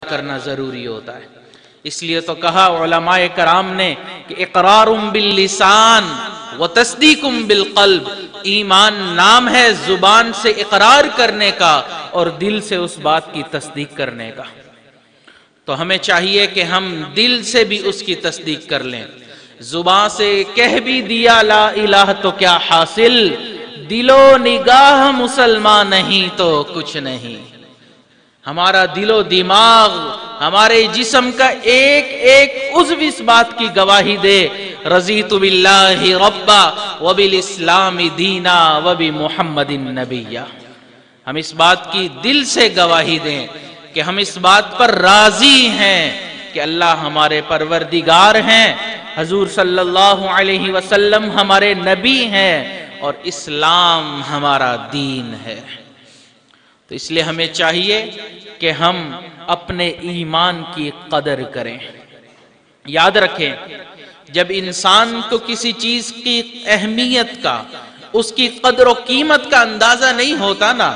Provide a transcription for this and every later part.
کرنا ضروری ہوتا ہے۔ اس لیے تو کہا علماء کرام نے کہ اقرار باللسان و تصدیق بالقلب، ایمان نام ہے زبان سے اقرار کرنے کا اور دل سے اس بات کی تصدیق کرنے کا۔ تو ہمیں چاہیے کہ ہم دل سے بھی اس کی تصدیق کر لیں۔ زبان سے کہہ بھی دیا لا الہ تو کیا حاصل، دل و نگاہ مسلمان نہیں تو کچھ نہیں۔ ہمارا دل و دماغ، ہمارے جسم کا ایک ایک عضو اس بات کی گواہی دے رضیت باللہ ربا وبالاسلام دینا وبمحمد نبیا۔ ہم اس بات کی دل سے گواہی دیں کہ ہم اس بات پر راضی ہیں کہ اللہ ہمارے پروردگار ہیں، حضور صلی اللہ علیہ وسلم ہمارے نبی ہیں اور اسلام ہمارا دین ہے۔ تو اس لیے ہمیں چاہیے کہ ہم اپنے ایمان کی قدر کریں۔ یاد رکھیں، جب انسان کو کسی چیز کی اہمیت کا، اس کی قدر و قیمت کا اندازہ نہیں ہوتا نا،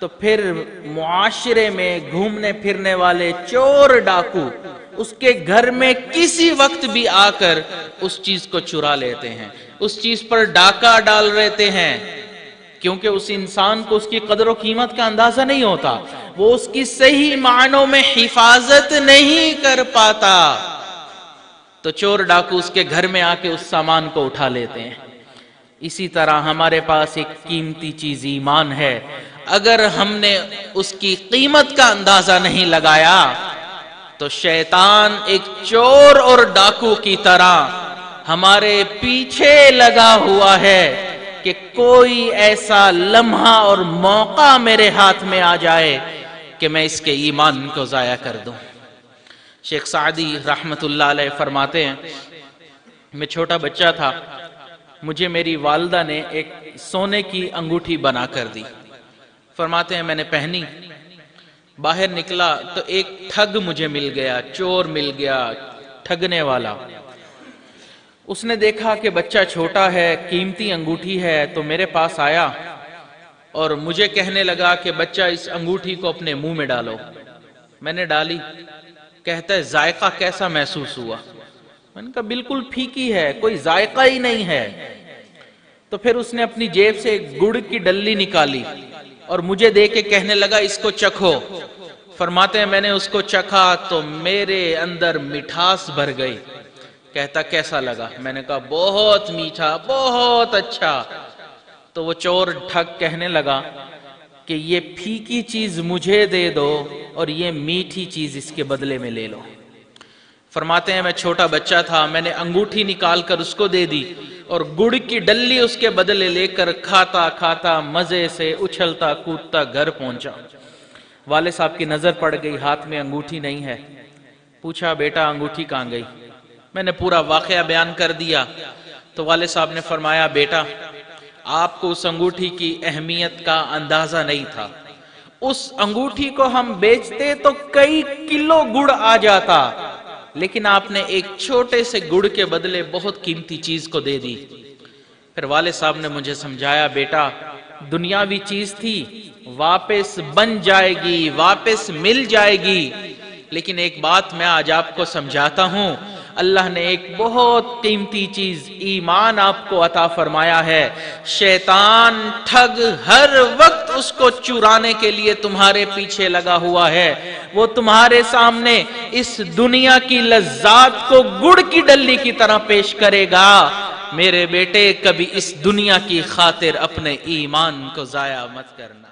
تو پھر معاشرے میں گھومنے پھرنے والے چور ڈاکو اس کے گھر میں کسی وقت بھی آ کر اس چیز کو چرا لیتے ہیں، اس چیز پر ڈاکہ ڈال لیتے ہیں، کیونکہ اس انسان کو اس کی قدر و قیمت کا اندازہ نہیں ہوتا، وہ اس کی صحیح معنوں میں حفاظت نہیں کر پاتا، تو چور ڈاکو اس کے گھر میں آ کے اس سامان کو اٹھا لیتے ہیں۔ اسی طرح ہمارے پاس ایک قیمتی چیز ایمان ہے، اگر ہم نے اس کی قیمت کا اندازہ نہیں لگایا تو شیطان ایک چور اور ڈاکو کی طرح ہمارے پیچھے لگا ہوا ہے کہ کوئی ایسا لمحہ اور موقع میرے ہاتھ میں آ جائے کہ میں اس کے ایمان کو ضائع کر دوں۔ شیخ سعدی رحمت اللہ علیہ فرماتے ہیں، میں چھوٹا بچہ تھا، مجھے میری والدہ نے ایک سونے کی انگوٹھی بنا کر دی۔ فرماتے ہیں میں نے پہنی، باہر نکلا تو ایک ٹھگ مجھے مل گیا، چور مل گیا، ٹھگنے والا۔ اس نے دیکھا کہ بچہ چھوٹا ہے، قیمتی انگوٹھی ہے، تو میرے پاس آیا اور مجھے کہنے لگا کہ بچہ اس انگوٹھی کو اپنے منہ میں ڈالو۔ میں نے ڈالی، کہتا ہے ذائقہ کیسا محسوس ہوا؟ میں نے کہا بالکل پھیکی ہے، کوئی ذائقہ ہی نہیں ہے۔ تو پھر اس نے اپنی جیب سے گڑ کی ڈلی نکالی اور مجھے دے کے کہنے لگا اس کو چکھو۔ فرماتے ہیں میں نے اس کو چکھا تو میرے اندر مٹھاس بھر گئی۔ کہتا کیسا لگا؟ میں نے کہا بہت میٹھا، بہت اچھا۔ تو وہ چور ٹھگ کہنے لگا کہ یہ پھیکی چیز مجھے دے دو اور یہ میٹھی چیز اس کے بدلے میں لے لو۔ فرماتے ہیں میں چھوٹا بچہ تھا، میں نے انگوٹھی نکال کر اس کو دے دی اور گڑ کی ڈلی اس کے بدلے لے کر کھاتا کھاتا مزے سے اچھلتا کودتا گھر پہنچا۔ والد صاحب کی نظر پڑ گئی، ہاتھ میں انگوٹھی نہیں ہے۔ پوچھا بیٹا انگوٹھی کہاں گئی؟ میں نے پورا واقعہ بیان کر دیا تو والد صاحب نے فرمایا بیٹا آپ کو اس انگوٹھی کی اہمیت کا اندازہ نہیں تھا، اس انگوٹھی کو ہم بیچتے تو کئی کلو گڑ آ جاتا، لیکن آپ نے ایک چھوٹے سے گڑ کے بدلے بہت قیمتی چیز کو دے دی۔ پھر والد صاحب نے مجھے سمجھایا بیٹا دنیاوی چیز تھی، واپس بن جائے گی، واپس مل جائے گی، لیکن ایک بات میں آج آپ کو سمجھاتا ہوں، اللہ نے ایک بہت قیمتی چیز ایمان آپ کو عطا فرمایا ہے۔ شیطان ٹھگ ہر وقت اس کو چرانے کے لیے تمہارے پیچھے لگا ہوا ہے، وہ تمہارے سامنے اس دنیا کی لذات کو گڑ کی ڈلی کی طرح پیش کرے گا۔ میرے بیٹے کبھی اس دنیا کی خاطر اپنے ایمان کو ضائع مت کرنا۔